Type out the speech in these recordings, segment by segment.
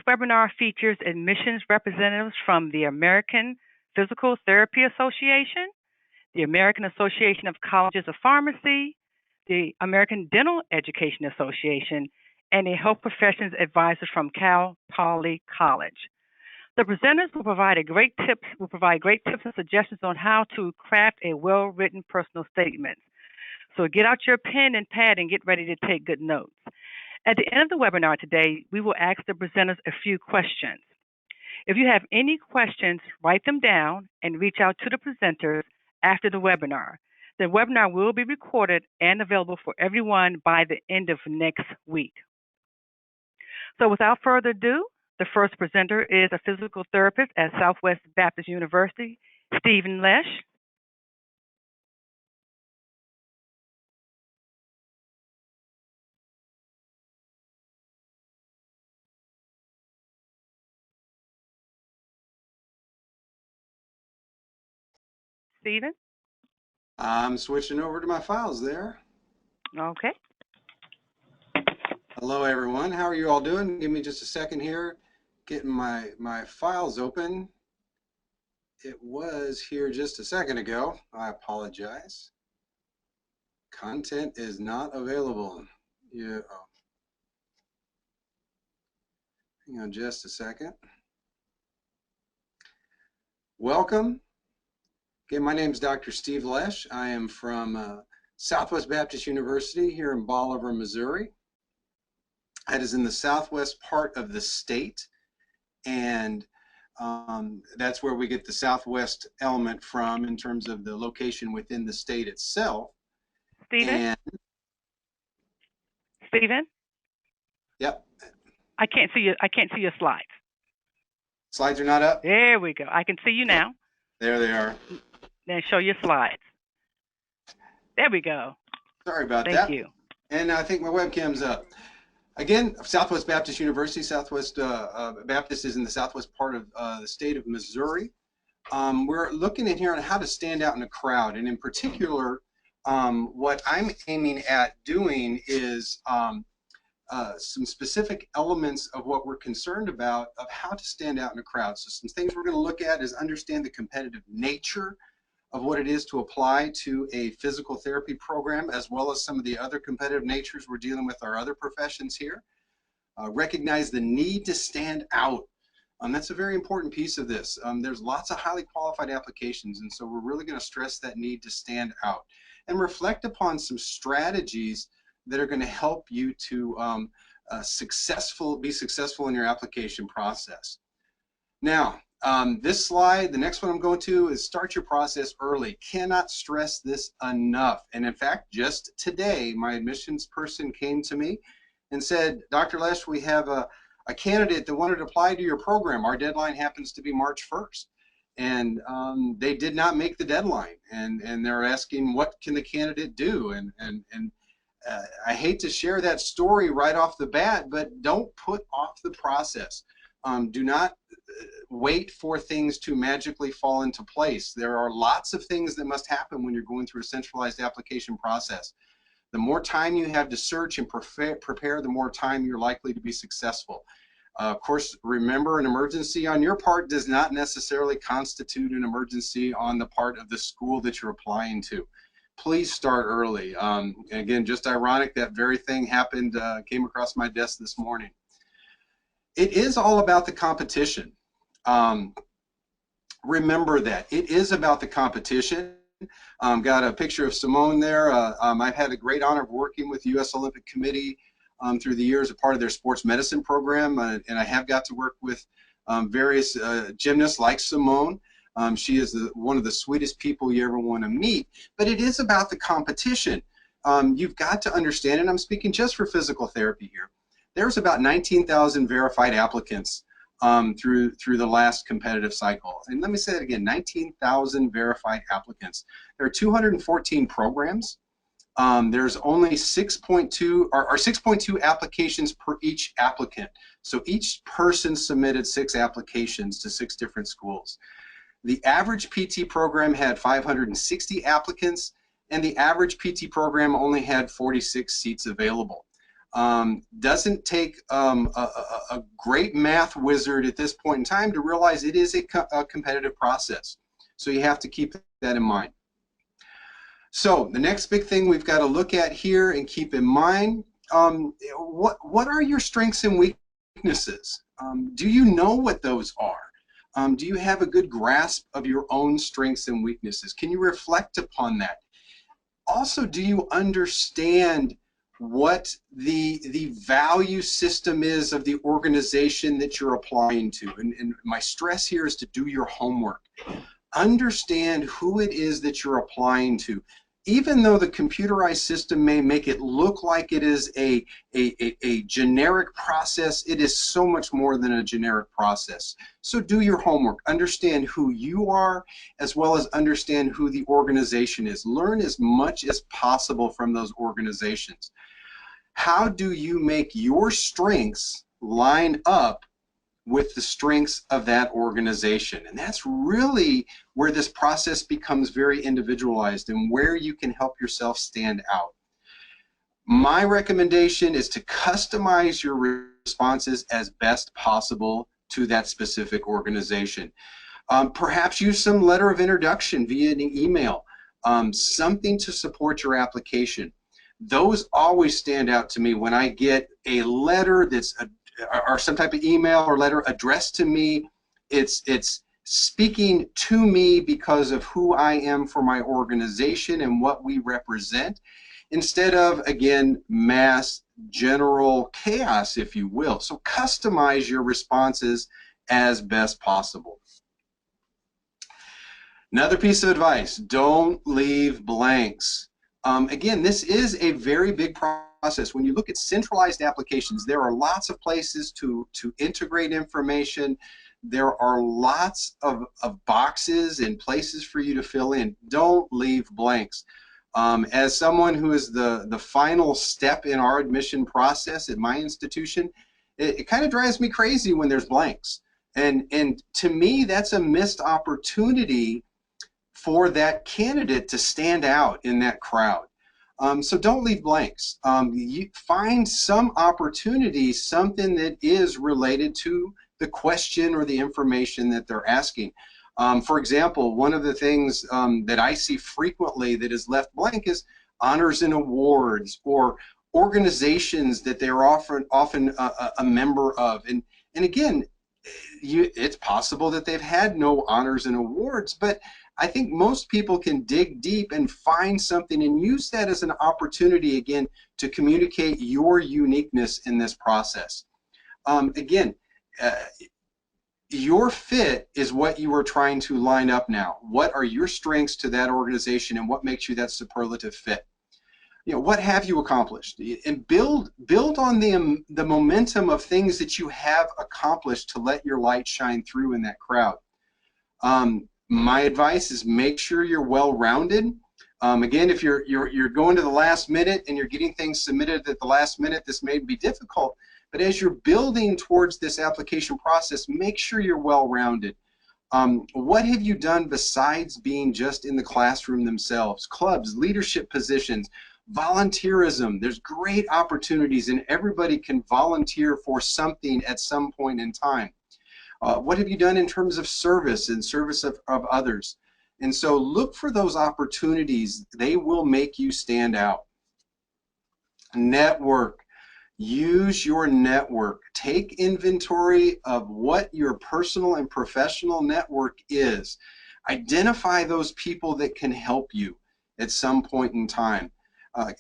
webinar features admissions representatives from the American Physical Therapy Association, the American Association of Colleges of Pharmacy, the American Dental Education Association, and a health professions advisor from Cal Poly College. The presenters will provide great tips and suggestions on how to craft a well-written personal statement. So get out your pen and pad and get ready to take good notes. At the end of the webinar today, we will ask the presenters a few questions. If you have any questions, write them down and reach out to the presenters after the webinar. The webinar will be recorded and available for everyone by the end of next week. So without further ado, the first presenter is a physical therapist at Southwest Baptist University, Stephen Lesh. Stephen? I'm switching over to my files there. Okay. Hello, everyone. How are you all doing? Give me just a second here. Getting my files open. It was here just a second ago. I apologize. Content is not available. Yeah. Oh. Hang on just a second. Welcome. Again, my name is Dr. Steve Lesh. I am from Southwest Baptist University here in Bolivar, Missouri. That is in the southwest part of the state, and that's where we get the southwest element from in terms of the location within the state itself. Stephen? Stephen? Yep. I can't see your slides. Slides are not up? There we go. I can see you now. There they are. Then show your slides. There we go. Sorry about that. Thank you. And I think my webcam's up. Again, Southwest Baptist University. Southwest Baptist is in the southwest part of the state of Missouri. We're looking in here on how to stand out in a crowd, and in particular, what I'm aiming at doing is some specific elements of what we're concerned about of how to stand out in a crowd. So some things we're going to look at is understand the competitive nature of what it is to apply to a physical therapy program, as well as some of the other competitive natures we're dealing with our other professions here. Recognize the need to stand out. That's a very important piece of this. There's lots of highly qualified applications, and so we're really going to stress that need to stand out and reflect upon some strategies that are going to help you to be successful in your application process. Now, this slide, the next one I'm going to is start your process early. Cannot stress this enough. And in fact, just today, my admissions person came to me and said, Dr. Lesh, we have a candidate that wanted to apply to your program. Our deadline happens to be March 1st. And they did not make the deadline. And they're asking, what can the candidate do? And I hate to share that story right off the bat, but don't put off the process. Do not wait for things to magically fall into place. There are lots of things that must happen when you're going through a centralized application process. The more time you have to search and prepare, the more time you're likely to be successful. Of course, remember, an emergency on your part does not necessarily constitute an emergency on the part of the school that you're applying to. Please start early. Again, just ironic that very thing happened, came across my desk this morning. It is all about the competition. Remember that. It is about the competition. Got a picture of Simone there. I've had a great honor of working with the U.S. Olympic Committee through the years, a part of their sports medicine program, and I have got to work with various gymnasts like Simone. She is one of the sweetest people you ever want to meet, but it is about the competition. You've got to understand, and I'm speaking just for physical therapy here, there's about 19,000 verified applicants through the last competitive cycle. And let me say that again, 19,000 verified applicants. There are 214 programs. There's only 6.2 applications per each applicant. So each person submitted 6 applications to 6 different schools. The average PT program had 560 applicants, and the average PT program only had 46 seats available. Doesn't take a great math wizard at this point in time to realize it is a competitive process. So you have to keep that in mind. So the next big thing we've got to look at here and keep in mind, what are your strengths and weaknesses? Do you know what those are? Do you have a good grasp of your own strengths and weaknesses? Can you reflect upon that? Also, do you understand what the value system is of the organization that you're applying to? And my stress here is to do your homework. Understand who it is that you're applying to. Even though the computerized system may make it look like it is a generic process, it is so much more than a generic process. So do your homework. Understand who you are, as well as understand who the organization is. Learn as much as possible from those organizations. How do you make your strengths line up with the strengths of that organization? And that's really where this process becomes very individualized and where you can help yourself stand out. My recommendation is to customize your responses as best possible to that specific organization. Perhaps use some letter of introduction via an email, something to support your application. Those always stand out to me when I get a letter that's or some type of email or letter addressed to me. It's speaking to me because of who I am for my organization and what we represent, instead of, again, mass general chaos, if you will. So customize your responses as best possible. Another piece of advice: don't leave blanks. Again, this is a very big process. When you look at centralized applications, there are lots of places to integrate information. There are lots of boxes and places for you to fill in. Don't leave blanks. As someone who is the final step in our admission process at my institution, it kind of drives me crazy when there's blanks. And to me, that's a missed opportunity for that candidate to stand out in that crowd. So don't leave blanks. You find some opportunity, something that is related to the question or the information that they're asking. For example, one of the things that I see frequently that is left blank is honors and awards, or organizations that they're often a member of. And again, it's possible that they've had no honors and awards, but I think most people can dig deep and find something and use that as an opportunity, again, to communicate your uniqueness in this process. Again, your fit is what you are trying to line up now. What are your strengths to that organization, and what makes you that superlative fit? You know, what have you accomplished? And build on the momentum of things that you have accomplished to let your light shine through in that crowd. My advice is make sure you're well-rounded. Again, if you're going to the last minute and you're getting things submitted at the last minute, this may be difficult. But as you're building towards this application process, make sure you're well-rounded. What have you done besides being just in the classroom themselves? Clubs, leadership positions, volunteerism. There's great opportunities, and everybody can volunteer for something at some point in time. What have you done in terms of service and service of others? And so look for those opportunities. They will make you stand out. Network. Use your network. Take inventory of what your personal and professional network is. Identify those people that can help you at some point in time.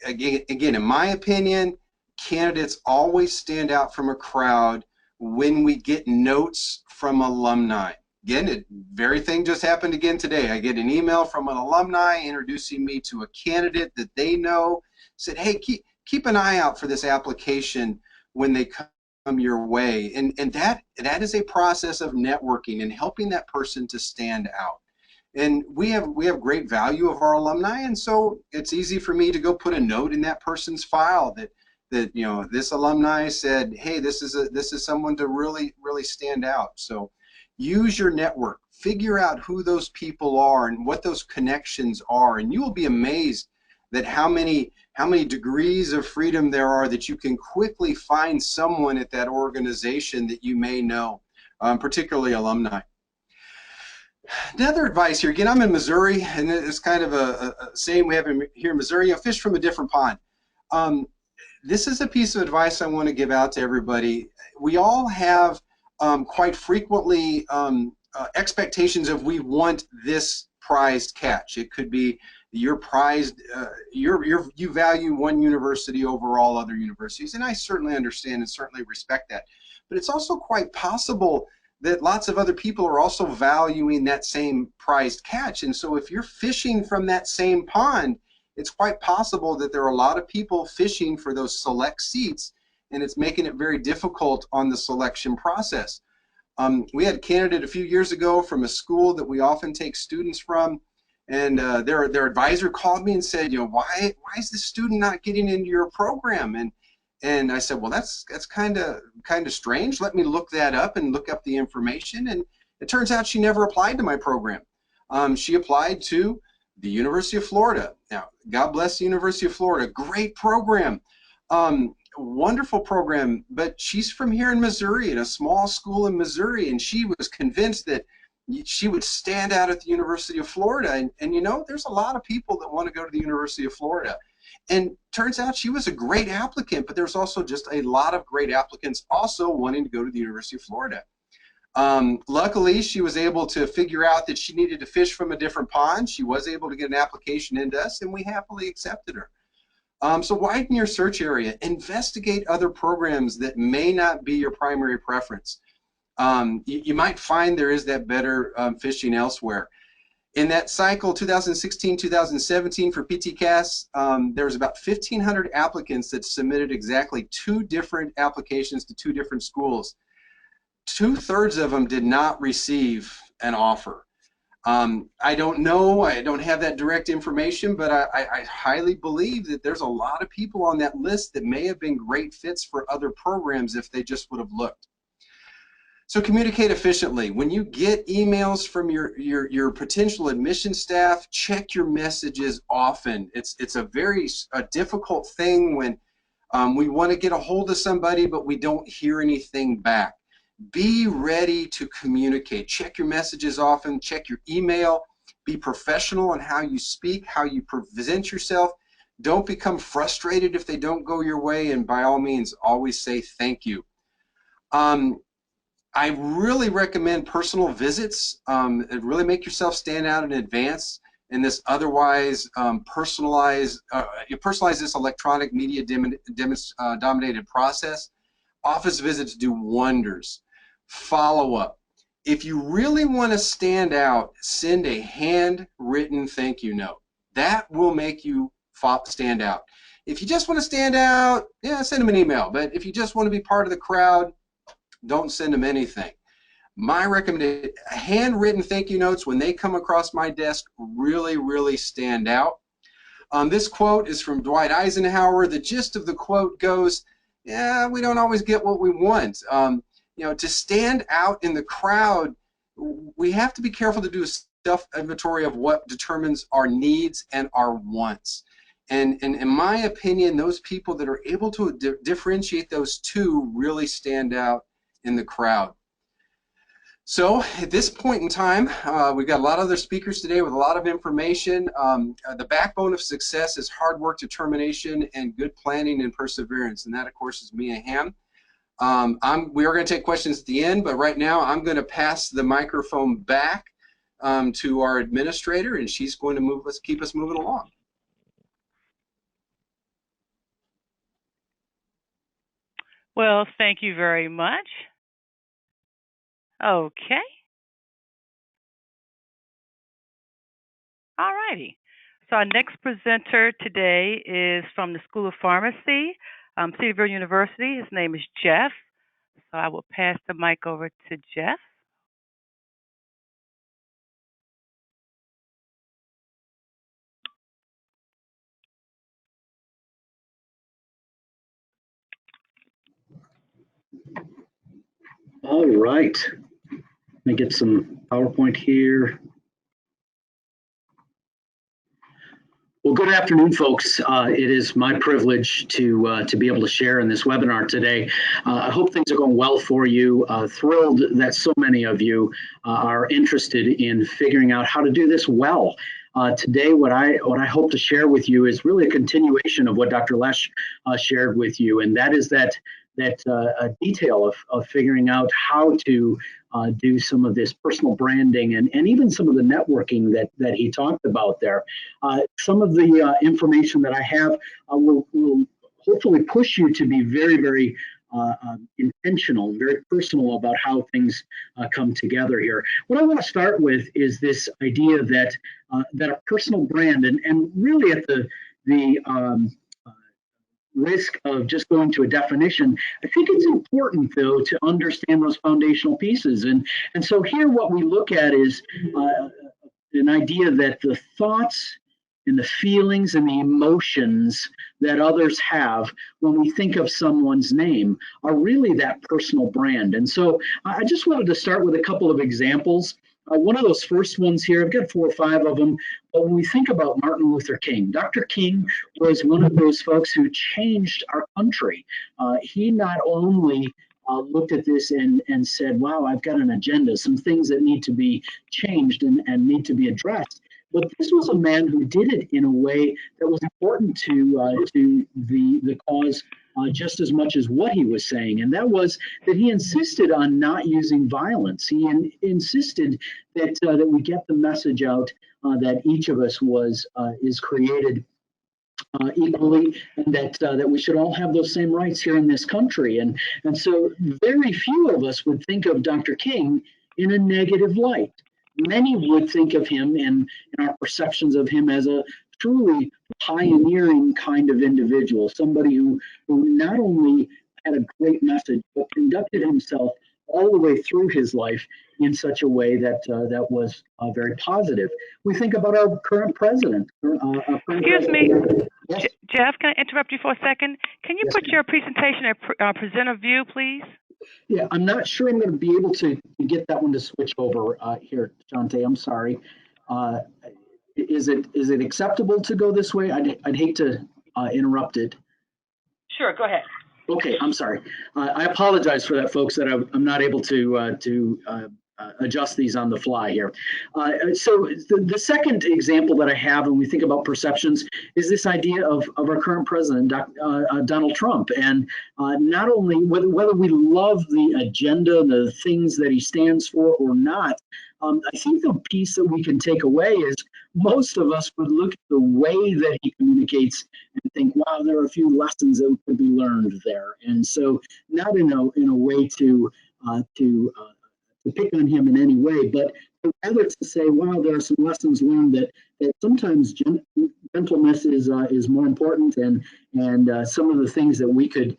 Again, in my opinion, candidates always stand out from a crowd when we get notes from alumni. Again, the very thing just happened again today. I get an email from an alumni introducing me to a candidate that they know, said, hey, keep an eye out for this application when they come your way. And that is a process of networking and helping that person to stand out. And we have great value of our alumni, and so it's easy for me to go put a note in that person's file that you know, this alumni said, hey, this is someone to really stand out. So use your network, figure out who those people are and what those connections are, and you will be amazed that how many degrees of freedom there are that you can quickly find someone at that organization that you may know, particularly alumni. Another advice here, again, I'm in Missouri, and it's kind of a saying we have here in Missouri, fish from a different pond. This is a piece of advice I want to give out to everybody. We all have quite frequently expectations of we want this prized catch. It could be your prized, you value one university over all other universities, and I certainly understand and certainly respect that. But it's also quite possible that lots of other people are also valuing that same prized catch. And so if you're fishing from that same pond, it's quite possible that there are a lot of people fishing for those select seats, and it's making it very difficult on the selection process. We had a candidate a few years ago from a school that we often take students from, and their advisor called me and said, you know, why is this student not getting into your program? And I said, well, that's kind of strange. Let me look that up and look up the information. And it turns out she never applied to my program. She applied to the University of Florida. Now, God bless the University of Florida. Great program, wonderful program. But she's from here in Missouri, in a small school in Missouri, and she was convinced that she would stand out at the University of Florida. And you know, there's a lot of people that want to go to the University of Florida. And turns out she was a great applicant, but there's also just a lot of great applicants also wanting to go to the University of Florida. Luckily, she was able to figure out that she needed to fish from a different pond. She was able to get an application into us, and we happily accepted her. So widen your search area. Investigate other programs that may not be your primary preference. You might find there is that better fishing elsewhere. In that cycle, 2016-2017 for PTCAS, there was about 1,500 applicants that submitted exactly 2 different applications to 2 different schools. 2/3 of them did not receive an offer. I don't know, I don't have that direct information, but I highly believe that there's a lot of people on that list that may have been great fits for other programs if they just would have looked. So communicate efficiently. When you get emails from your potential admission staff, check your messages often. It's a very difficult thing when we want to get a hold of somebody, but we don't hear anything back. Be ready to communicate. Check your messages often. Check your email. Be professional in how you speak, how you present yourself. Don't become frustrated if they don't go your way, and by all means, always say thank you. I really recommend personal visits. Really make yourself stand out in advance in this otherwise personalize this electronic media dominated process. Office visits do wonders. Follow up. If you really want to stand out, send a handwritten thank you note. That will make you stand out. If you just want to stand out, yeah, send them an email. But if you just want to be part of the crowd, don't send them anything. My recommendation, handwritten thank you notes, when they come across my desk, really stand out. This quote is from Dwight Eisenhower. The gist of the quote goes, yeah, we don't always get what we want. You know, to stand out in the crowd, we have to be careful to do a self-inventory of what determines our needs and our wants. And in my opinion, those people that are able to differentiate those two really stand out in the crowd. So at this point in time, we've got a lot of other speakers today with a lot of information. The backbone of success is hard work, determination, and good planning and perseverance. And that, of course, is me and Hamm. We are going to take questions at the end, but right now I'm going to pass the microphone back to our administrator, and she's going to keep us moving along. Well, thank you very much. Okay. All righty. So our next presenter today is from the School of Pharmacy, Cedarville University. His name is Jeff. So I will pass the mic over to Jeff. All right. Let me get some PowerPoint here. Well, good afternoon, folks. It is my privilege to be able to share in this webinar today. I hope things are going well for you. Thrilled that so many of you are interested in figuring out how to do this well. Today, what I hope to share with you is really a continuation of what Dr. Lesh shared with you, and that is that detail of figuring out how to do some of this personal branding and even some of the networking that he talked about there. Some of the information that I have will hopefully push you to be very, very intentional and very personal about how things come together here. What I want to start with is this idea that that a personal brand, and really at the risk of just going to a definition, I think it's important, though, to understand those foundational pieces. And so here what we look at is an idea that the thoughts and the feelings and the emotions that others have when we think of someone's name are really that personal brand. And so I just wanted to start with a couple of examples. One of those first ones here, I've got 4 or 5 of them, but when we think about Martin Luther King, Dr. King was one of those folks who changed our country. He not only looked at this and said, wow, I've got an agenda, some things that need to be changed and need to be addressed, but this was a man who did it in a way that was important to the cause just as much as what he was saying, and that was that he insisted on not using violence. He insisted that that we get the message out that each of us is created equally, and that we should all have those same rights here in this country. And so very few of us would think of Dr. King in a negative light. Many would think of him in our perceptions of him as a truly pioneering kind of individual, somebody who not only had a great message, but conducted himself all the way through his life in such a way that was very positive. We think about our current president. Excuse me, yes. Jeff, can I interrupt you for a second? Can you put your presentation at presenter view, please? Yeah, I'm not sure I'm going to be able to get that one to switch over here, Shante. I'm sorry. Is it acceptable to go this way? I'd hate to interrupt it. Sure, go ahead. Okay, I'm sorry. I apologize for that, folks, that I'm not able to adjust these on the fly here. So the second example that I have when we think about perceptions is this idea of our current president, Donald Trump. And not only whether we love the agenda, the things that he stands for or not, I think the piece that we can take away is most of us would look at the way that he communicates and think, wow, there are a few lessons that could be learned there. And so not in a way to pick on him in any way, but rather to say, wow, there are some lessons learned that sometimes gentleness is more important, and some of the things that we could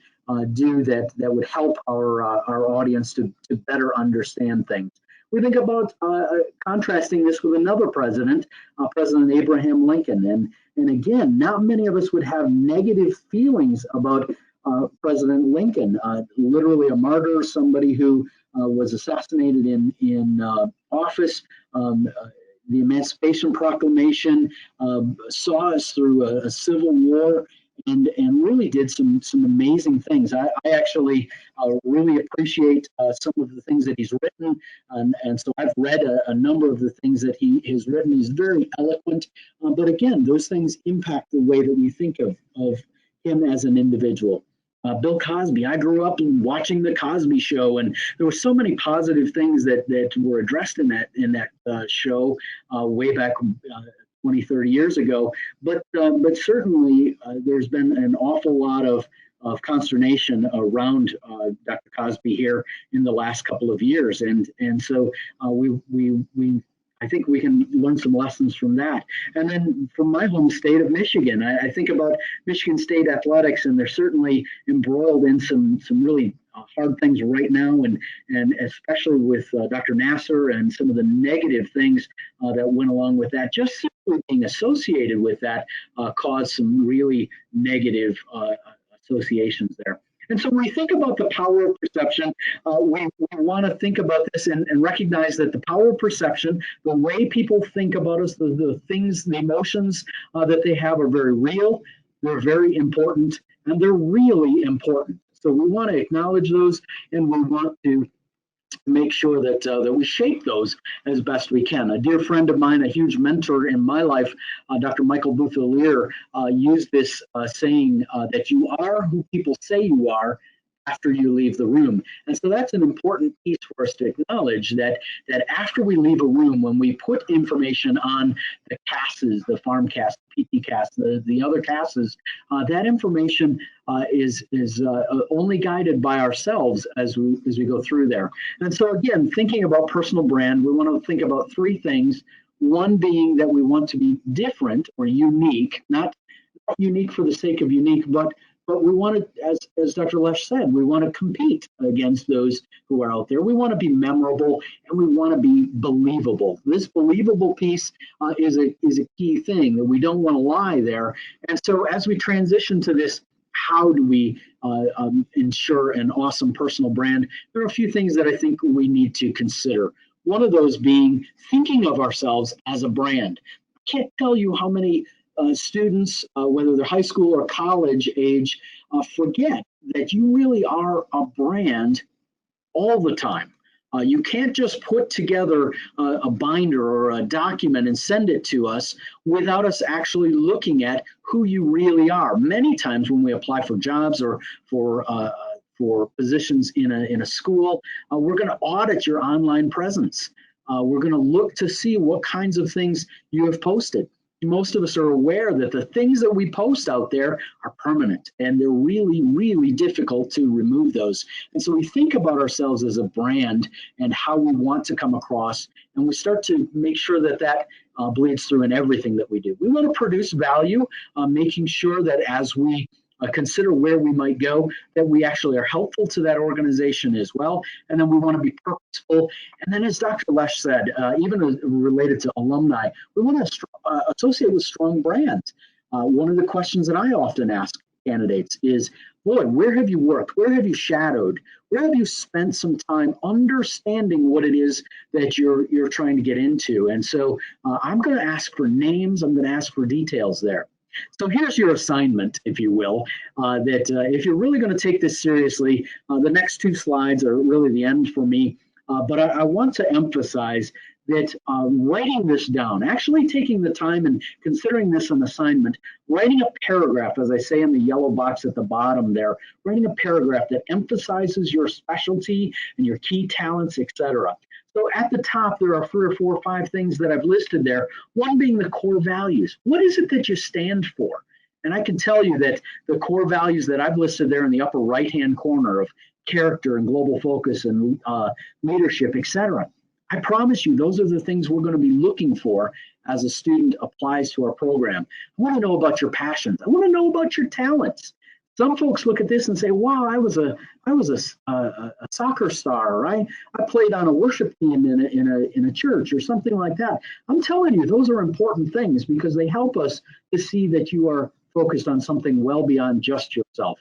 do that would help our audience to better understand things. We think about contrasting this with another president, President Abraham Lincoln, and again, not many of us would have negative feelings about President Lincoln, literally a martyr, somebody who was assassinated in office. The Emancipation Proclamation saw us through a civil war and really did some amazing things. I actually really appreciate some of the things that he's written, and so I've read a number of the things that he has written. He's very eloquent, but again, those things impact the way that we think of him as an individual. Bill Cosby. I grew up watching the Cosby Show, and there were so many positive things that were addressed in that show way back 20, 30 years ago. But certainly there's been an awful lot of consternation around Dr. Cosby here in the last couple of years, and so we I think we can learn some lessons from that. And then from my home state of Michigan, I think about Michigan State athletics, and they're certainly embroiled in some really hard things right now, and especially with Dr. Nasser and some of the negative things that went along with that. Just simply being associated with that caused some really negative associations there. And so when we think about the power of perception, we want to think about this and recognize that the power of perception, the way people think about us, the things, the emotions that they have are very real, they're very important, and they're really important. So we want to acknowledge those, and we want to make sure that that we shape those as best we can. A dear friend of mine, a huge mentor in my life, Dr. Michael Bouthalier, used this saying that you are who people say you are after you leave the room. And so that's an important piece for us to acknowledge, that after we leave a room, when we put information on the CASs, the farm CAS, PT CAS, the other CASs, that information is only guided by ourselves as we go through there. And so again, thinking about personal brand, we want to think about three things. One being that we want to be different or unique, not unique for the sake of unique, but we want to, as Dr. Lesh said, we want to compete against those who are out there. We want to be memorable, and we want to be believable. This believable piece is a key thing, that we don't want to lie there. And so as we transition to this, how do we ensure an awesome personal brand? There are a few things that I think we need to consider. One of those being thinking of ourselves as a brand. I can't tell you how many students, whether they're high school or college age, forget that you really are a brand all the time. You can't just put together a binder or a document and send it to us without us actually looking at who you really are. Many times when we apply for jobs or for positions in a school, we're going to audit your online presence. We're going to look to see what kinds of things you have posted. Most of us are aware that the things that we post out there are permanent, and they're really, really difficult to remove those. And so we think about ourselves as a brand and how we want to come across, and we start to make sure that that bleeds through in everything that we do. We want to produce value, making sure that as we consider where we might go, that we actually are helpful to that organization as well. And then we want to be purposeful. And then, as Dr. Lesh said, even related to alumni, we want to associate with strong brands. One of the questions that I often ask candidates is, boy, where have you worked? Where have you shadowed? Where have you spent some time understanding what it is that you're trying to get into? And so I'm going to ask for names. I'm going to ask for details there. So here's your assignment, if you will, that if you're really going to take this seriously, the next two slides are really the end for me. But I want to emphasize that writing this down, actually taking the time and considering this an assignment, writing a paragraph, as I say in the yellow box at the bottom there, writing a paragraph that emphasizes your specialty and your key talents, etc. So at the top, there are 3 or 4 or 5 things that I've listed there, one being the core values. What is it that you stand for? And I can tell you that the core values that I've listed there in the upper right-hand corner of character and global focus and leadership, etc. I promise you, those are the things we're going to be looking for as a student applies to our program. I want to know about your passions. I want to know about your talents. Some folks look at this and say, wow, I was a soccer star, right? I played on a worship team in a church or something like that. I'm telling you, those are important things because they help us to see that you are focused on something well beyond just yourself.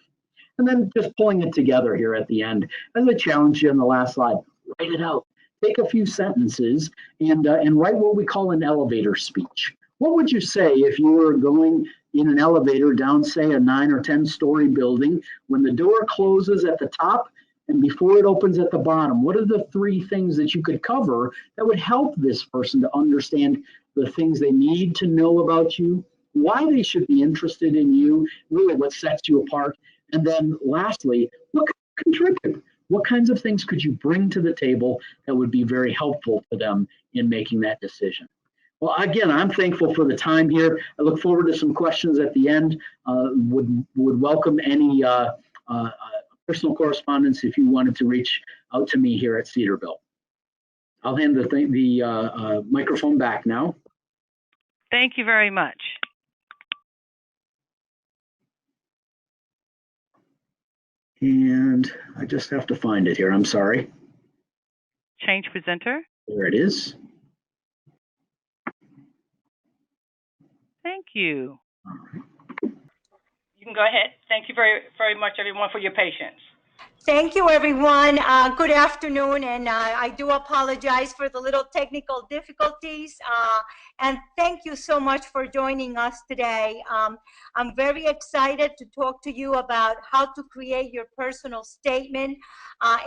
And then just pulling it together here at the end, as I challenged you in the last slide, write it out. Take a few sentences and write what we call an elevator speech. What would you say if you were going in an elevator down, say, a 9 or 10-story building? When the door closes at the top and before it opens at the bottom, what are the 3 things that you could cover that would help this person to understand the things they need to know about you, why they should be interested in you, really what sets you apart, and then lastly, what could contribute? What kinds of things could you bring to the table that would be very helpful to them in making that decision? Well, again, I'm thankful for the time here. I look forward to some questions at the end. Would welcome any personal correspondence if you wanted to reach out to me here at Cedarville. I'll hand the microphone back now. Thank you very much. And I just have to find it here. I'm sorry. Change presenter. There it is. Thank you. can go ahead. Thank you very, very much, everyone, for your patience. Thank you, everyone. Good afternoon, and I do apologize for the little technical difficulties. And thank you so much for joining us today. I'm very excited to talk to you about how to create your personal statement.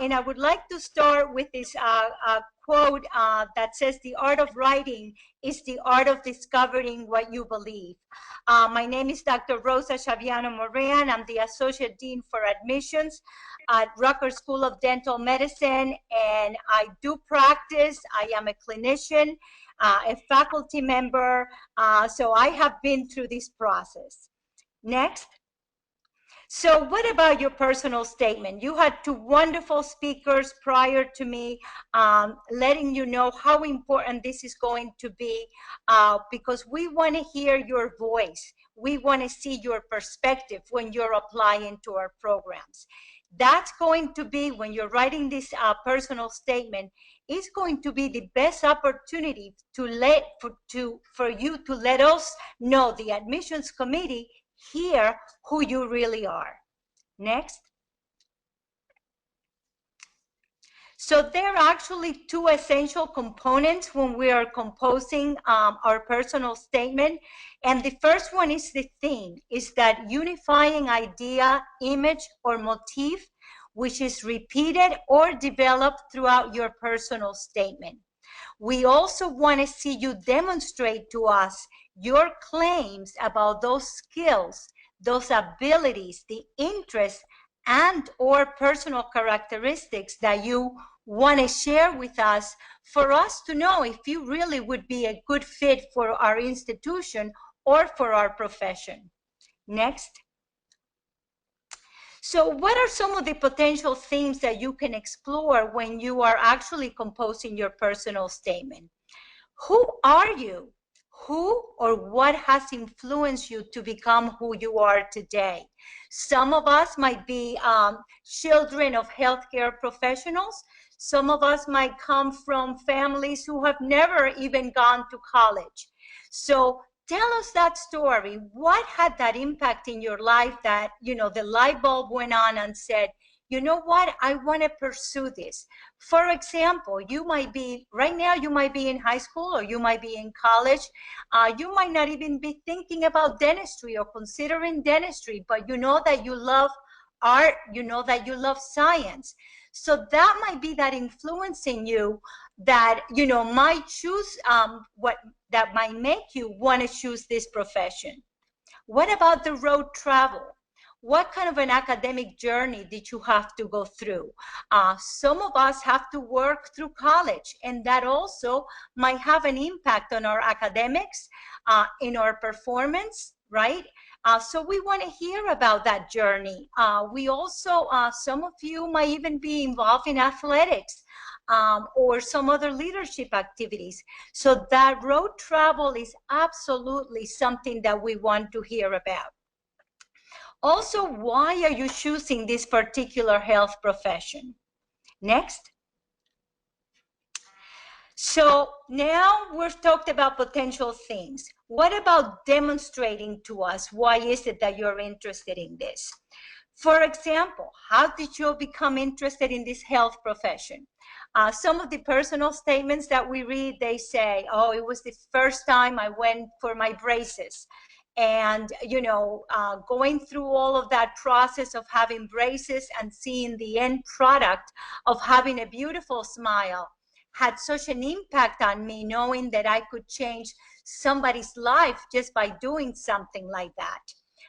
And I would like to start with this quote that says, "The art of writing is the art of discovering what you believe." My name is Dr. Rosa Chaviano Moran. I'm the Associate Dean for Admissions at Rutgers School of Dental Medicine, and I do practice. I am a clinician, a faculty member, so I have been through this process. Next. So what about your personal statement? You had two wonderful speakers prior to me, letting you know how important this is going to be, because we want to hear your voice. We want to see your perspective when you're applying to our programs. That's going to be, when you're writing this personal statement, is going to be the best opportunity for you to let us know, the admissions committee, hear who you really are. Next. So there are actually two essential components when we are composing our personal statement. And the first one is the theme, is that unifying idea, image, or motif, which is repeated or developed throughout your personal statement. We also want to see you demonstrate to us your claims about those skills, those abilities, the interests, and or personal characteristics that you want to share with us, for us to know if you really would be a good fit for our institution or for our profession. Next. So what are some of the potential themes that you can explore when you are actually composing your personal statement? Who are you? Who or what has influenced you to become who you are today? Some of us might be children of healthcare professionals. Some of us might come from families who have never even gone to college. So tell us that story. What had that impact in your life that, you know, the light bulb went on and said, you know what, I want to pursue this. For example, you might be, right now you might be in high school or you might be in college. You might not even be thinking about dentistry or considering dentistry, but you know that you love art, you know that you love science. So that might be that influencing you that, you know, might choose that might make you want to choose this profession. What about the road travel? What kind of an academic journey did you have to go through? Some of us have to work through college, and that also might have an impact on our academics, in our performance, right? So we want to hear about that journey. We also, some of you might even be involved in athletics, or some other leadership activities. So that road travel is absolutely something that we want to hear about. Also, why are you choosing this particular health profession? Next. So now we've talked about potential things. What about demonstrating to us why is it that you're interested in this? For example, how did you become interested in this health profession? Some of the personal statements that we read, they say, oh, it was the first time I went for my braces. And, you know, going through all of that process of having braces and seeing the end product of having a beautiful smile had such an impact on me, knowing that I could change somebody's life just by doing something like that.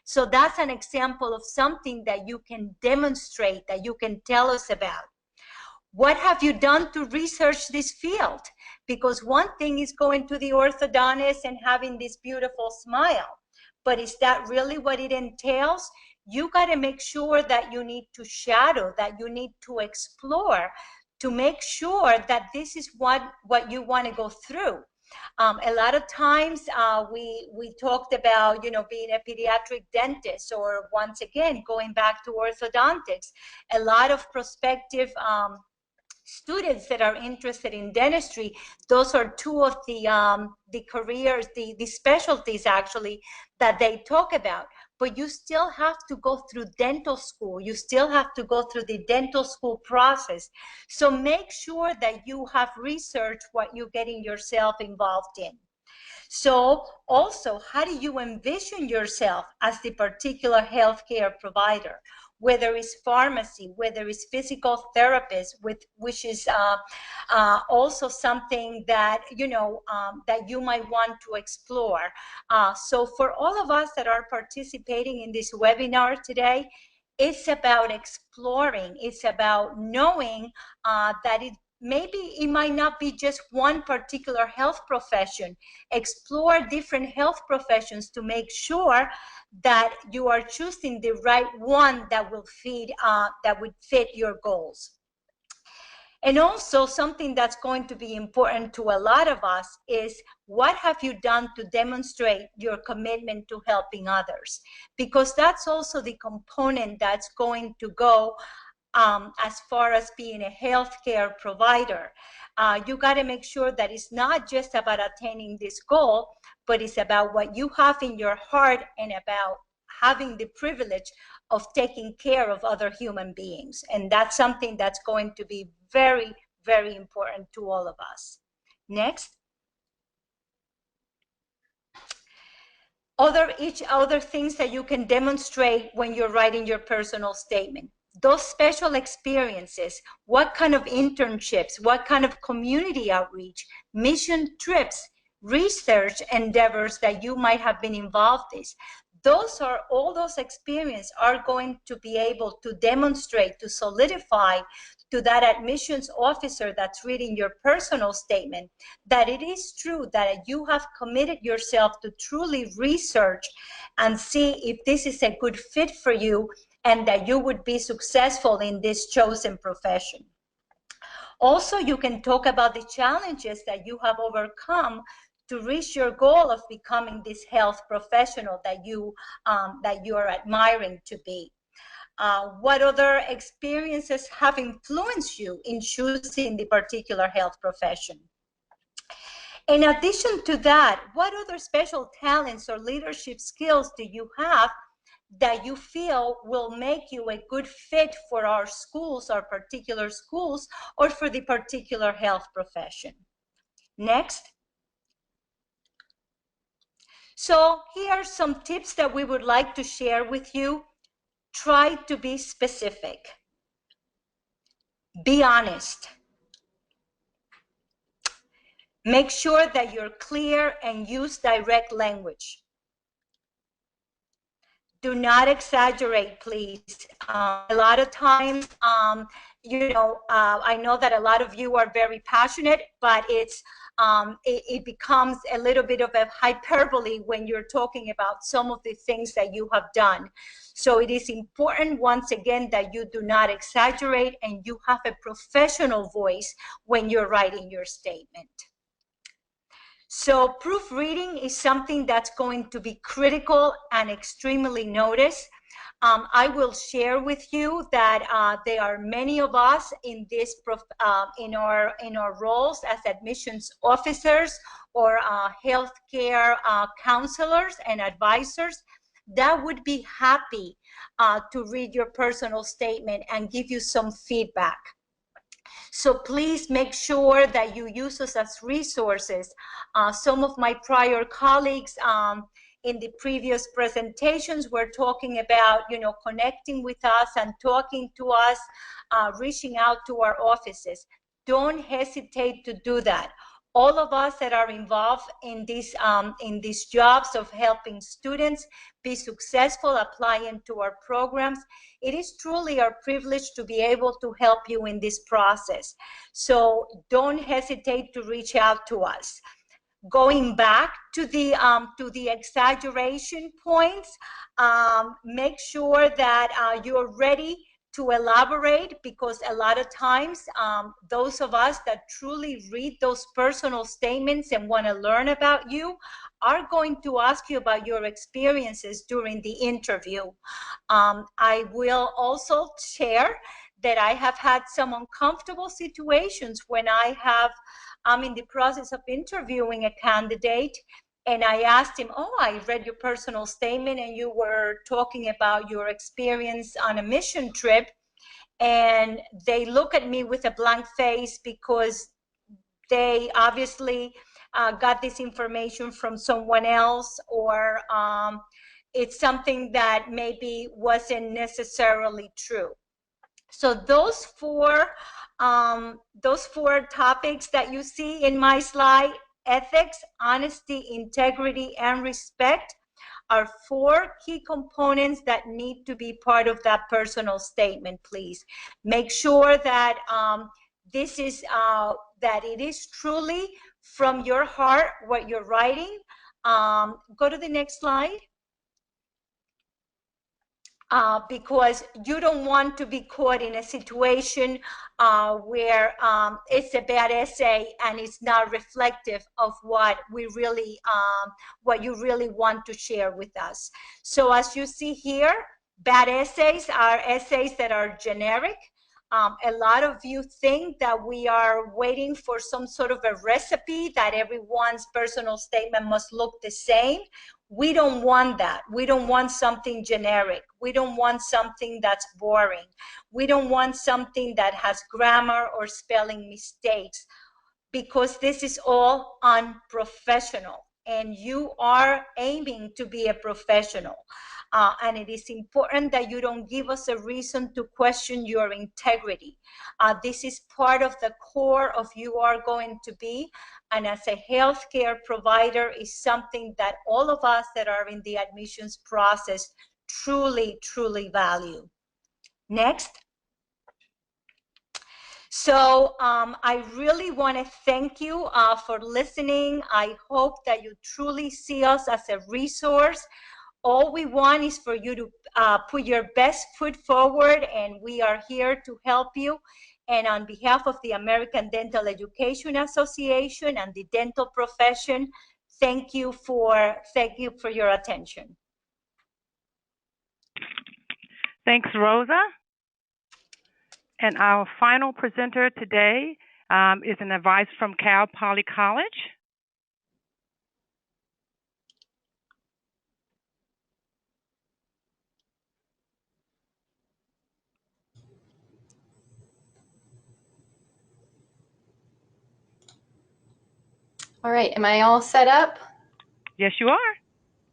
So that's an example of something that you can demonstrate, that you can tell us about. What have you done to research this field? Because one thing is going to the orthodontist and having this beautiful smile, but is that really what it entails? You got to make sure that you need to shadow, that you need to explore, to make sure that this is what you want to go through. A lot of times we talked about, you know, being a pediatric dentist, or once again, going back to orthodontics. A lot of prospective students that are interested in dentistry, those are two of the careers, the specialties actually that they talk about. but you still have to go through dental school. You still have to go through the dental school process. So make sure that you have researched what you're getting yourself involved in. So also, how do you envision yourself as the particular healthcare provider? Whether it's pharmacy, whether it's physical therapist, which is also something that that you might want to explore. So for all of us that are participating in this webinar today, it's about exploring. It's about knowing that maybe it might not be just one particular health profession. Explore different health professions to make sure that you are choosing the right one that will would fit your goals. And also something that's going to be important to a lot of us is, what have you done to demonstrate your commitment to helping others? Because that's also the component that's going to go as far as being a healthcare provider. You got to make sure that it's not just about attaining this goal, but it's about what you have in your heart and about having the privilege of taking care of other human beings. And that's something that's going to be very, very important to all of us. Next. Other things that you can demonstrate when you're writing your personal statement. Those special experiences, what kind of internships, what kind of community outreach, mission trips, research endeavors that you might have been involved in. All those experiences are going to be able to demonstrate, to solidify to that admissions officer that's reading your personal statement that it is true that you have committed yourself to truly research and see if this is a good fit for you and that you would be successful in this chosen profession. Also, you can talk about the challenges that you have overcome to reach your goal of becoming this health professional that you are admiring to be. What other experiences have influenced you in choosing the particular health profession? In addition to that, what other special talents or leadership skills do you have that you feel will make you a good fit for our schools, our particular schools, or for the particular health profession? Next. So here are some tips that we would like to share with you. Try to be specific. Be honest. Make sure that you're clear and use direct language. Do not exaggerate, please. A lot of times, I know that a lot of you are very passionate, but it becomes a little bit of a hyperbole when you're talking about some of the things that you have done. So it is important, once again, that you do not exaggerate and you have a professional voice when you're writing your statement. So proofreading is something that's going to be critical and extremely noticed. I will share with you that there are many of us in this in our roles as admissions officers or healthcare counselors and advisors that would be happy to read your personal statement and give you some feedback. So please make sure that you use us as resources. Some of my prior colleagues in the previous presentations were talking about, connecting with us and talking to us, reaching out to our offices. Don't hesitate to do that. All of us that are involved in these jobs of helping students be successful applying to our programs, it is truly our privilege to be able to help you in this process. So don't hesitate to reach out to us. Going back to the exaggeration points, make sure that you're ready to elaborate, because a lot of times those of us that truly read those personal statements and want to learn about you are going to ask you about your experiences during the interview. I will also share that I have had some uncomfortable situations when I'm in the process of interviewing a candidate, And I asked him, oh, I read your personal statement and you were talking about your experience on a mission trip. And they look at me with a blank face because they obviously got this information from someone else, or it's something that maybe wasn't necessarily true. So those four topics that you see in my slide, ethics, honesty, integrity, and respect, are four key components that need to be part of that personal statement. Please make sure that this is that it is truly from your heart what you're writing. Go to the next slide. Because you don't want to be caught in a situation where it's a bad essay and it's not reflective of what we really, what you really want to share with us. So as you see here, bad essays are essays that are generic. A lot of you think that we are waiting for some sort of a recipe, that everyone's personal statement must look the same. We don't want that. We don't want something generic. We don't want something that's boring. We don't want something that has grammar or spelling mistakes, because this is all unprofessional, and you are aiming to be a professional. And it is important that you don't give us a reason to question your integrity. This is part of the core of you are going to be. And as a healthcare provider, is something that all of us that are in the admissions process truly, truly value. Next. So I really want to thank you for listening. I hope that you truly see us as a resource. All we want is for you to put your best foot forward, and we are here to help you. And on behalf of the American Dental Education Association and the dental profession, thank you for your attention. Thanks, Rosa. And our final presenter today is an advice from Cal Poly College. All right, am I all set up? Yes, you are.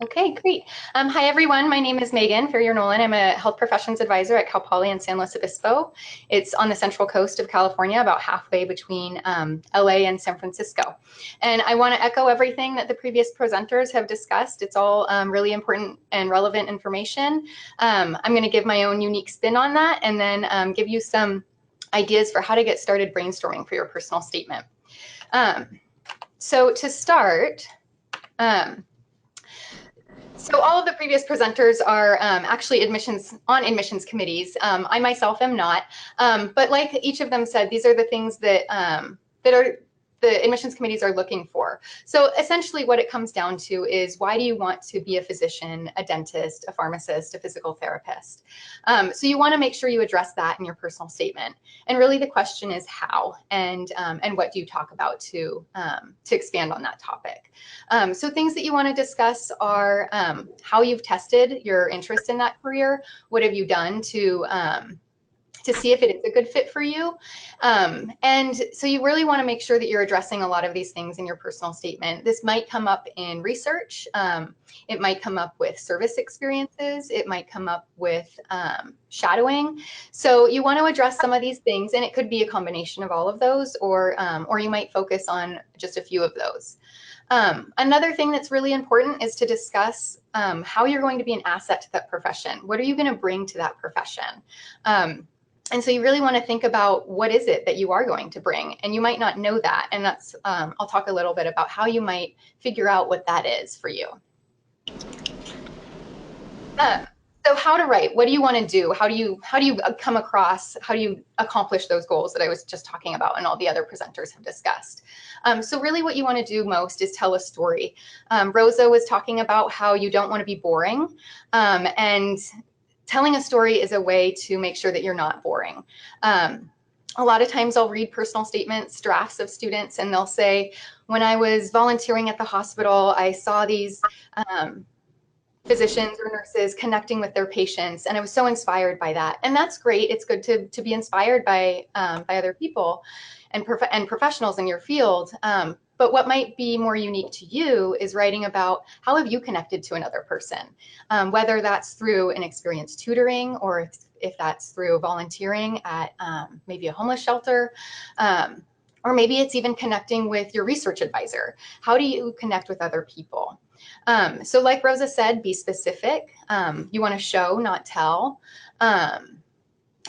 Okay, great. Hi, everyone. My name is Megan Ferrier-Nolan. I'm a health professions advisor at Cal Poly in San Luis Obispo. It's on the central coast of California, about halfway between LA and San Francisco. And I want to echo everything that the previous presenters have discussed. It's all really important and relevant information. I'm going to give my own unique spin on that, and then give you some ideas for how to get started brainstorming for your personal statement. So to start, so all of the previous presenters are actually admissions committees. I myself am not, but like each of them said, these are the things that the admissions committees are looking for. So essentially what it comes down to is, why do you want to be a physician, a dentist, a pharmacist, a physical therapist? So you want to make sure you address that in your personal statement. And really the question is how, and what do you talk about to expand on that topic. So things that you want to discuss are how you've tested your interest in that career. What have you done to see if it is a good fit for you. And so you really want to make sure that you're addressing a lot of these things in your personal statement. This might come up in research. It might come up with service experiences. It might come up with shadowing. So you want to address some of these things, and it could be a combination of all of those, or you might focus on just a few of those. Another thing that's really important is to discuss how you're going to be an asset to that profession. What are you going to bring to that profession? And so you really want to think about, what is it that you are going to bring? And you might not know that. And that's, I'll talk a little bit about how you might figure out what that is for you. So how to write, what do you want to do? How do you come across, how do you accomplish those goals that I was just talking about and all the other presenters have discussed? So really what you want to do most is tell a story. Rosa was talking about how you don't want to be boring, and telling a story is a way to make sure that you're not boring. A lot of times I'll read personal statements, drafts of students, and they'll say, when I was volunteering at the hospital, I saw these physicians or nurses connecting with their patients, and I was so inspired by that. And that's great. It's good to be inspired by other people and professionals in your field. But what might be more unique to you is writing about how have you connected to another person, whether that's through an experience tutoring or if that's through volunteering at maybe a homeless shelter, or maybe it's even connecting with your research advisor. How do you connect with other people? So like Rosa said, be specific. You want to show, not tell.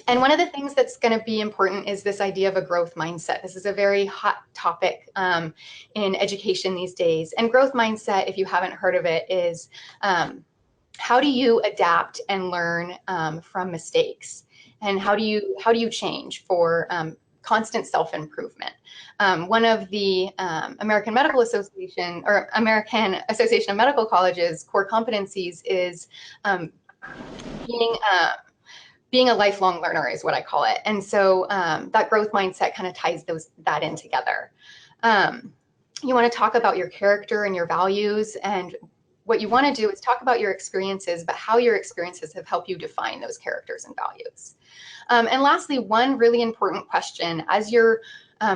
And one of the things that's going to be important is this idea of a growth mindset. This is a very hot topic in education these days. And growth mindset, if you haven't heard of it, is how do you adapt and learn from mistakes? And how do you change for constant self-improvement? One of the American Medical Association or American Association of Medical Colleges core competencies is being a lifelong learner is what I call it. And so that growth mindset kind of ties that in together. You want to talk about your character and your values, and what you want to do is talk about your experiences, but how your experiences have helped you define those characters and values. And lastly, one really important question as you're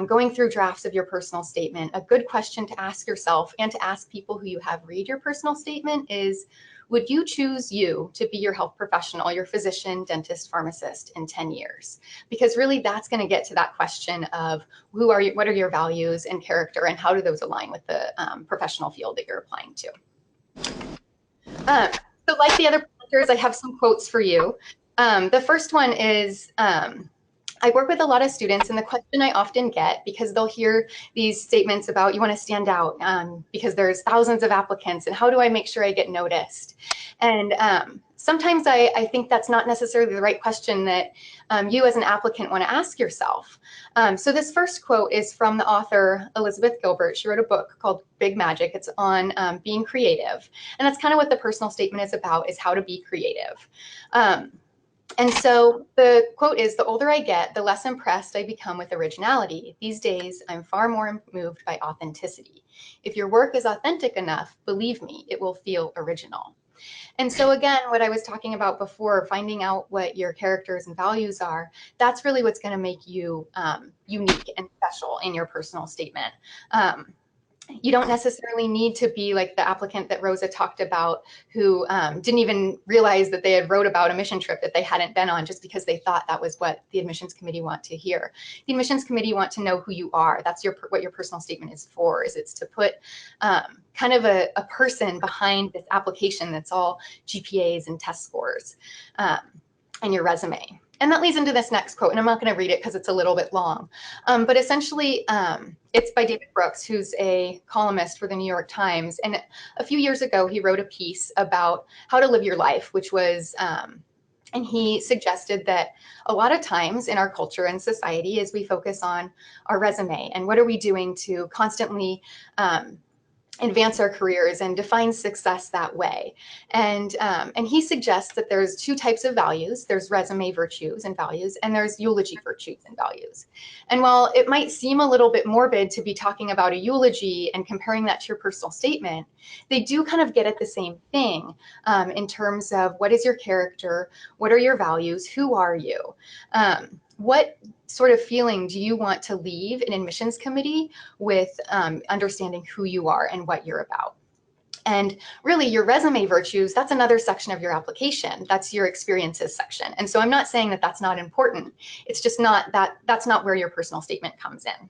going through drafts of your personal statement, a good question to ask yourself and to ask people who you have read your personal statement is, would you choose you to be your health professional, your physician, dentist, pharmacist in 10 years? Because really that's going to get to that question of who are you, what are your values and character, and how do those align with the professional field that you're applying to? So like the other presenters, I have some quotes for you. The first one is, I work with a lot of students, and the question I often get, because they'll hear these statements about you want to stand out because there's thousands of applicants, and how do I make sure I get noticed? And sometimes I think that's not necessarily the right question that you as an applicant want to ask yourself. So this first quote is from the author Elizabeth Gilbert. She wrote a book called Big Magic. It's on being creative. And that's kind of what the personal statement is about, is how to be creative. And so the quote is, the older I get, the less impressed I become with originality. These days, I'm far more moved by authenticity. If your work is authentic enough, believe me, it will feel original. And so again, what I was talking about before, finding out what your characters and values are, that's really what's going to make you unique and special in your personal statement. You don't necessarily need to be like the applicant that Rosa talked about, who didn't even realize that they had wrote about a mission trip that they hadn't been on just because they thought that was what the admissions committee want to hear. The admissions committee want to know who you are. That's what your personal statement is for, is it's to put kind of a person behind this application that's all GPAs and test scores and your resume. And that leads into this next quote, and I'm not going to read it because it's a little bit long. But essentially, it's by David Brooks, who's a columnist for the New York Times. And a few years ago, he wrote a piece about how to live your life, which was, and he suggested that a lot of times in our culture and society, as we focus on our resume and what are we doing to constantly advance our careers and define success that way. And he suggests that there's two types of values. There's resume virtues and values, and there's eulogy virtues and values. And while it might seem a little bit morbid to be talking about a eulogy and comparing that to your personal statement, they do kind of get at the same thing in terms of what is your character, what are your values, who are you? What sort of feeling do you want to leave an admissions committee with understanding who you are and what you're about? And really your resume virtues, that's another section of your application. That's your experiences section. And so I'm not saying that that's not important. It's just not that's not where your personal statement comes in.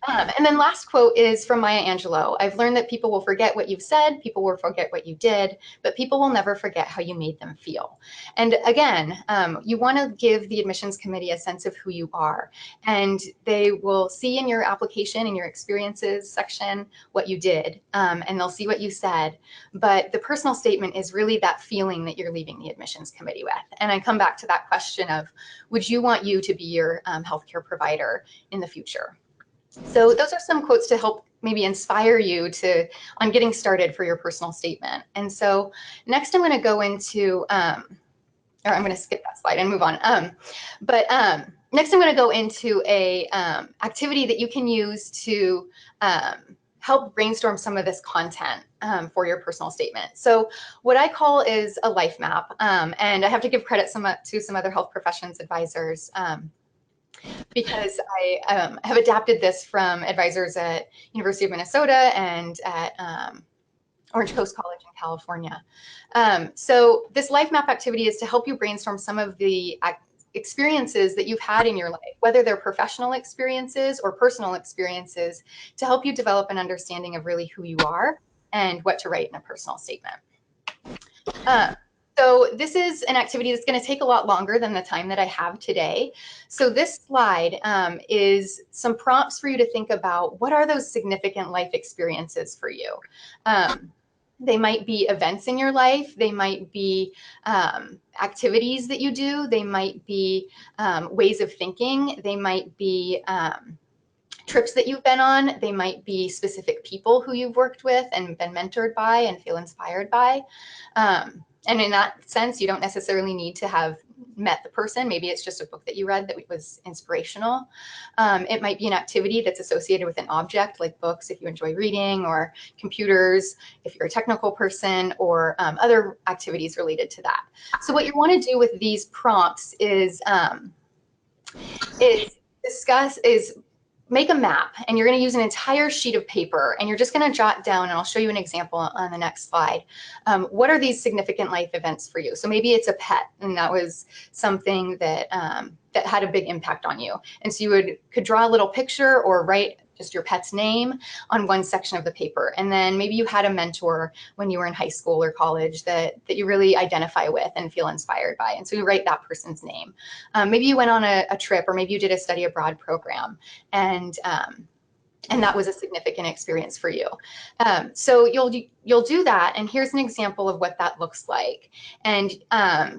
And then last quote is from Maya Angelou. I've learned that people will forget what you've said, people will forget what you did, but people will never forget how you made them feel. And again, you want to give the admissions committee a sense of who you are. And they will see in your application, in your experiences section, what you did, and they'll see what you said. But the personal statement is really that feeling that you're leaving the admissions committee with. And I come back to that question of, would you want you to be your healthcare provider in the future? So those are some quotes to help maybe inspire you on getting started for your personal statement. And so next I'm going to go into, or I'm going to skip that slide and move on. next I'm going to go into a activity that you can use to help brainstorm some of this content for your personal statement. So what I call is a life map, and I have to give credit to some other health professions advisors because I have adapted this from advisors at University of Minnesota and at Orange Coast College in California. So this life map activity is to help you brainstorm some of the experiences that you've had in your life, whether they're professional experiences or personal experiences, to help you develop an understanding of really who you are and what to write in a personal statement. So this is an activity that's going to take a lot longer than the time that I have today. So this slide is some prompts for you to think about what are those significant life experiences for you. They might be events in your life. They might be activities that you do. They might be ways of thinking. They might be trips that you've been on. They might be specific people who you've worked with and been mentored by and feel inspired by. And in that sense, you don't necessarily need to have met the person. Maybe it's just a book that you read that was inspirational. It might be an activity that's associated with an object, like books if you enjoy reading, or computers if you're a technical person, or other activities related to that. So what you want to do with these prompts is make a map, and you're going to use an entire sheet of paper, and you're just going to jot down, and I'll show you an example on the next slide. What are these significant life events for you? So maybe it's a pet, and that was something that that had a big impact on you. And so you could draw a little picture or write just your pet's name on one section of the paper. And then maybe you had a mentor when you were in high school or college that you really identify with and feel inspired by. And so you write that person's name. Maybe you went on a trip, or maybe you did a study abroad program, and that was a significant experience for you. So you'll do that, and here's an example of what that looks like. And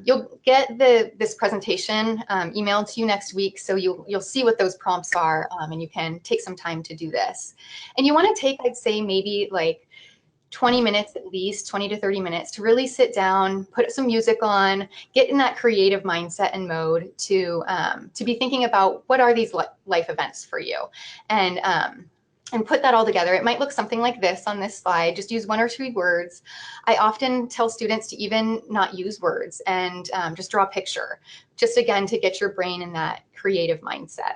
you'll get this presentation emailed to you next week, so you'll see what those prompts are, and you can take some time to do this. And you want to take, I'd say, maybe like 20 minutes at least, 20 to 30 minutes to really sit down, put some music on, get in that creative mindset and mode to be thinking about what are these life events for you, and put that all together. It might look something like this on this slide. Just use 1 or 2 words. I often tell students to even not use words and just draw a picture, just again to get your brain in that creative mindset.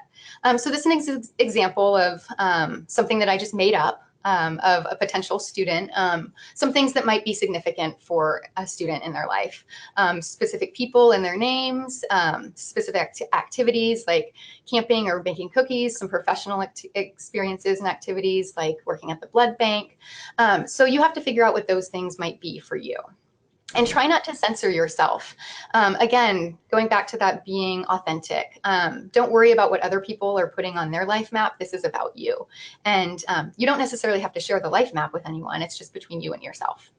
So this is an example of something that I just made up. Of a potential student, some things that might be significant for a student in their life, specific people and their names, specific activities like camping or baking cookies, some professional experiences and activities like working at the blood bank. So you have to figure out what those things might be for you. And try not to censor yourself. Again, going back to that being authentic. Don't worry about what other people are putting on their life map. This is about you. And you don't necessarily have to share the life map with anyone. It's just between you and yourself.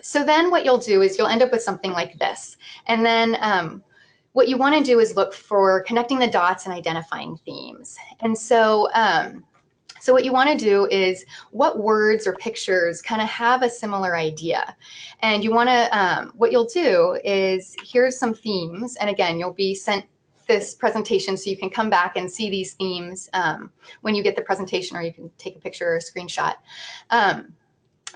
So then what you'll do is you'll end up with something like this. And then what you want to do is look for connecting the dots and identifying themes. And so so what you want to do is what words or pictures kind of have a similar idea. And you want to, what you'll do is, here's some themes. And again, you'll be sent this presentation so you can come back and see these themes when you get the presentation, or you can take a picture or a screenshot.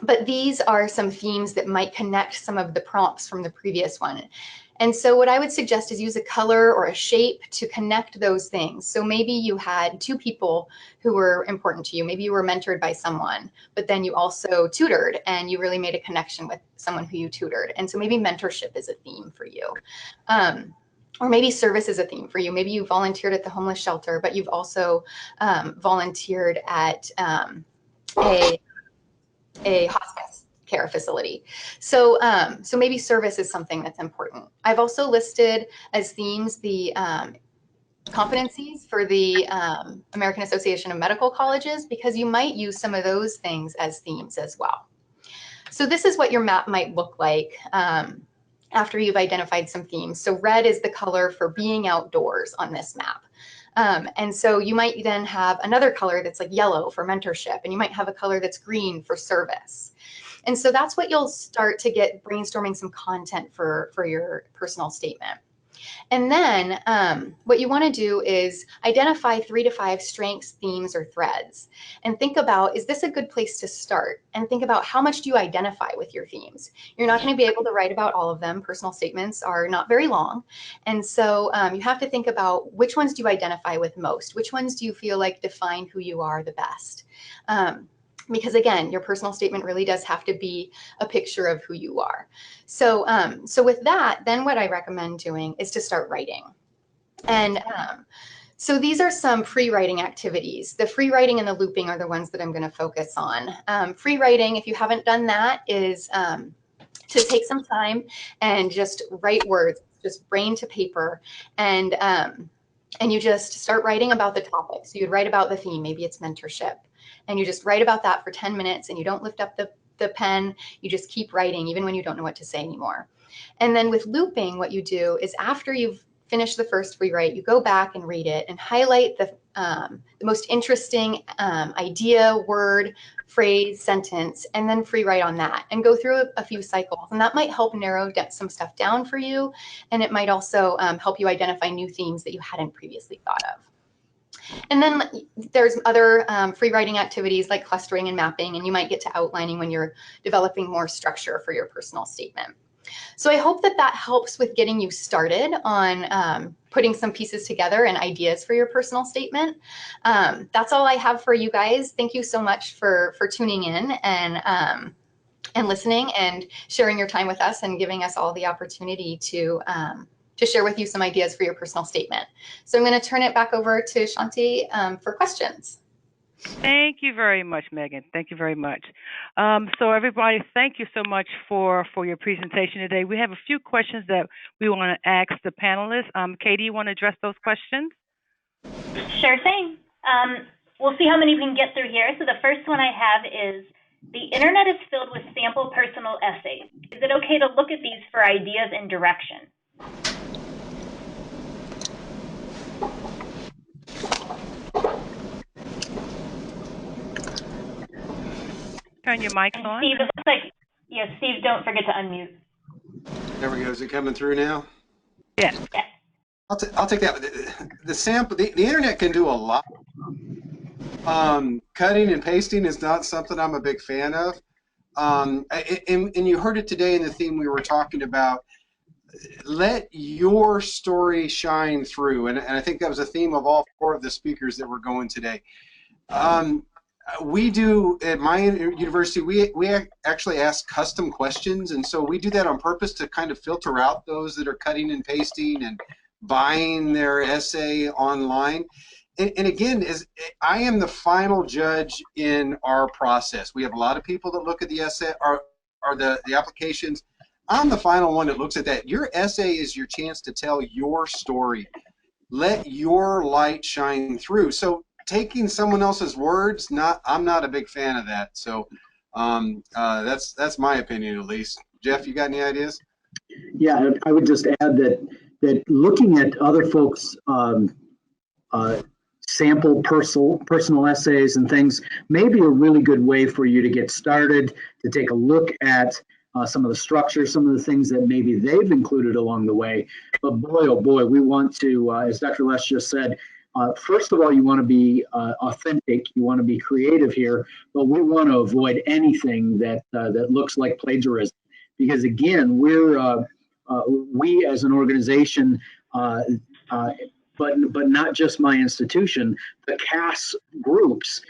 But these are some themes that might connect some of the prompts from the previous one. And so what I would suggest is use a color or a shape to connect those things. So maybe you had 2 people who were important to you. Maybe you were mentored by someone, but then you also tutored, and you really made a connection with someone who you tutored. And so maybe mentorship is a theme for you. Or maybe service is a theme for you. Maybe you volunteered at the homeless shelter, but you've also volunteered at a hospice care facility. So so maybe service is something that's important. I've also listed as themes the competencies for the American Association of Medical Colleges, because you might use some of those things as themes as well. So this is what your map might look like after you've identified some themes. So red is the color for being outdoors on this map. And so you might then have another color that's like yellow for mentorship, and you might have a color that's green for service. And so that's what you'll start to get brainstorming some content for your personal statement. And then what you want to do is identify 3 to 5 strengths, themes, or threads, and think about, is this a good place to start? And think about, how much do you identify with your themes? You're not going to be able to write about all of them. Personal statements are not very long. And so you have to think about, which ones do you identify with most? Which ones do you feel like define who you are the best? Because again, your personal statement really does have to be a picture of who you are. So, so with that, then what I recommend doing is to start writing. And so these are some free writing activities. The free writing and the looping are the ones that I'm going to focus on. Free writing, if you haven't done that, is to take some time and just write words, just brain to paper, and you just start writing about the topic. So you'd write about the theme, maybe it's mentorship, and you just write about that for 10 minutes, and you don't lift up the pen, you just keep writing even when you don't know what to say anymore. And then with looping, what you do is, after you've finished the first free write, you go back and read it and highlight the most interesting idea, word, phrase, sentence, and then free write on that, and go through a few cycles. And that might help narrow some stuff down for you, and it might also help you identify new themes that you hadn't previously thought of. And then there's other free writing activities like clustering and mapping, and you might get to outlining when you're developing more structure for your personal statement. So I hope that helps with getting you started on putting some pieces together and ideas for your personal statement. That's all I have for you guys. Thank you so much for tuning in and listening and sharing your time with us and giving us all the opportunity to share with you some ideas for your personal statement. So I'm going to turn it back over to Shanti for questions. Thank you very much, Megan. Thank you very much. So everybody, thank you so much for your presentation today. We have a few questions that we want to ask the panelists. Katie, you want to address those questions? Sure thing. We'll see how many we can get through here. So the first one I have is, the internet is filled with sample personal essays. Is it okay to look at these for ideas and direction? Turn your mics on. Steve, it looks like, yeah, Steve, don't forget to unmute. There we go. Is it coming through now? Yes. Yes. I'll take that. The sample, the internet can do a lot. Cutting and pasting is not something I'm a big fan of. And you heard it today in the theme we were talking about. Let your story shine through. And I think that was a theme of all 4 of the speakers that were going today. We do, at my university, we actually ask custom questions, and so we do that on purpose to kind of filter out those that are cutting and pasting and buying their essay online. And again, I am the final judge in our process. We have a lot of people that look at the essay or the applications. I'm the final one that looks at that. Your essay is your chance to tell your story. Let your light shine through. So taking someone else's words, I'm not a big fan of that. So that's my opinion, at least. Jeff, you got any ideas? Yeah, I would just add that looking at other folks' sample personal essays and things may be a really good way for you to get started, to take a look at some of the structure, some of the things that maybe they've included along the way. But boy, oh boy, we want to, as Dr. Les just said, first of all, you want to be authentic, you want to be creative here, but we want to avoid anything that looks like plagiarism. Because again, we as an organization, but not just my institution, the CAS groups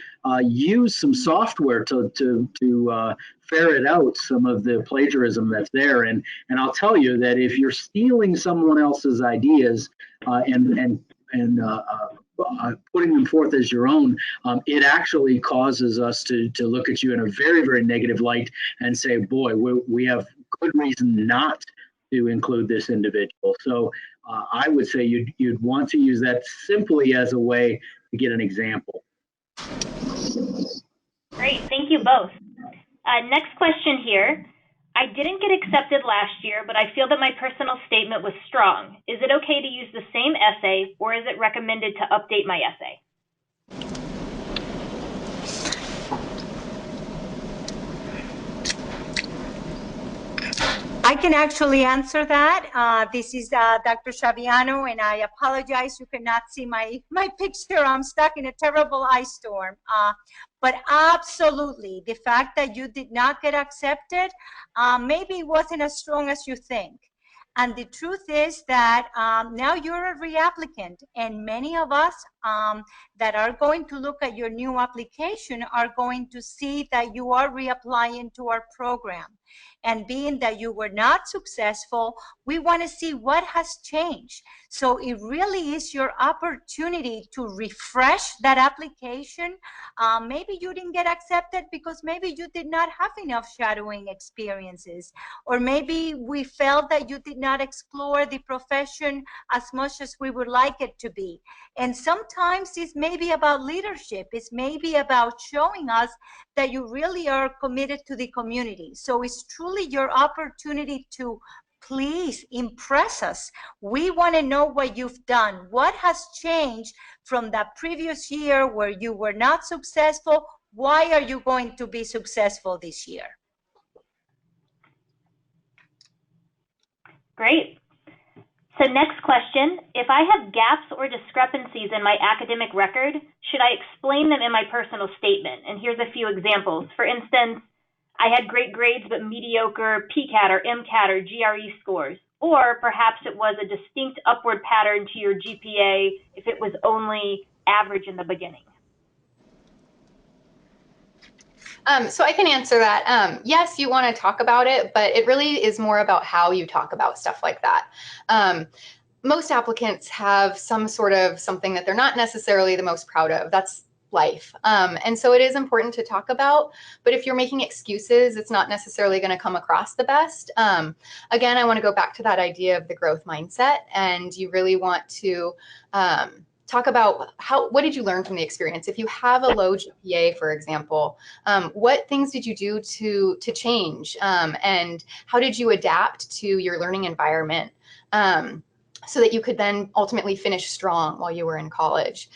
use some software to ferret out some of the plagiarism that's there. And I'll tell you that if you're stealing someone else's ideas and putting them forth as your own, it actually causes us to look at you in a very, very negative light and say, boy, we have good reason not to include this individual. So I would say you'd want to use that simply as a way to get an example. Great, thank you both. Next question here. I didn't get accepted last year, but I feel that my personal statement was strong. Is it okay to use the same essay, or is it recommended to update my essay? I can actually answer that. This is Dr. Chaviano, and I apologize you cannot see my picture. I'm stuck in a terrible ice storm. But absolutely, the fact that you did not get accepted, maybe it wasn't as strong as you think. And the truth is that now you're a reapplicant, and many of us that are going to look at your new application are going to see that you are reapplying to our program. And being that you were not successful, we want to see what has changed. So it really is your opportunity to refresh that application. Maybe you didn't get accepted because maybe you did not have enough shadowing experiences, or maybe we felt that you did not explore the profession as much as we would like it to be. And sometimes it's maybe about leadership. It's maybe about showing us that you really are committed to the community. So it's truly your opportunity to please impress us. We want to know what you've done. What has changed from that previous year where you were not successful? Why are you going to be successful this year? Great. So next question, if I have gaps or discrepancies in my academic record, should I explain them in my personal statement? And here's a few examples. For instance, I had great grades but mediocre PCAT or MCAT or GRE scores. Or perhaps it was a distinct upward pattern to your GPA if it was only average in the beginning. So I can answer that. Yes, you want to talk about it, but it really is more about how you talk about stuff like that. Most applicants have some sort of something that they're not necessarily the most proud of. That's life. And so it is important to talk about, but if you're making excuses, it's not necessarily going to come across the best. Again, I want to go back to that idea of the growth mindset, and you really want to talk about what did you learn from the experience? If you have a low GPA, for example, what things did you do to change? And how did you adapt to your learning environment? So that you could then ultimately finish strong while you were in college.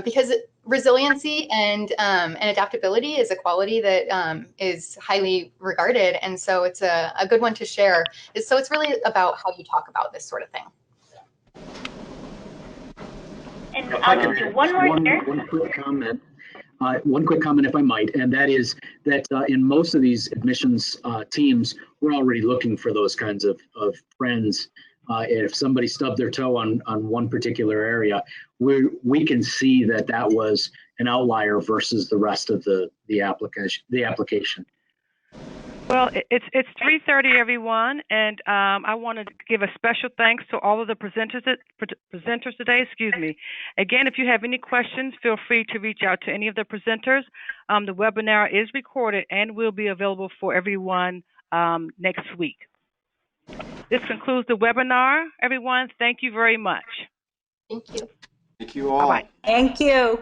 Because resiliency and adaptability is a quality that is highly regarded. And so it's a good one to share. So it's really about how you talk about this sort of thing. And I'll do one more here. One quick comment. One quick comment, if I might, and that is that in most of these admissions teams, we're already looking for those kinds of friends. If somebody stubbed their toe on one particular area, we can see that was an outlier versus the rest of the application. Well, it's 3:30, everyone, and I want to give a special thanks to all of the presenters today. Excuse me. Again, if you have any questions, feel free to reach out to any of the presenters. The webinar is recorded and will be available for everyone next week. This concludes the webinar, everyone. Thank you very much. Thank you. Thank you all. Bye-bye. Thank you.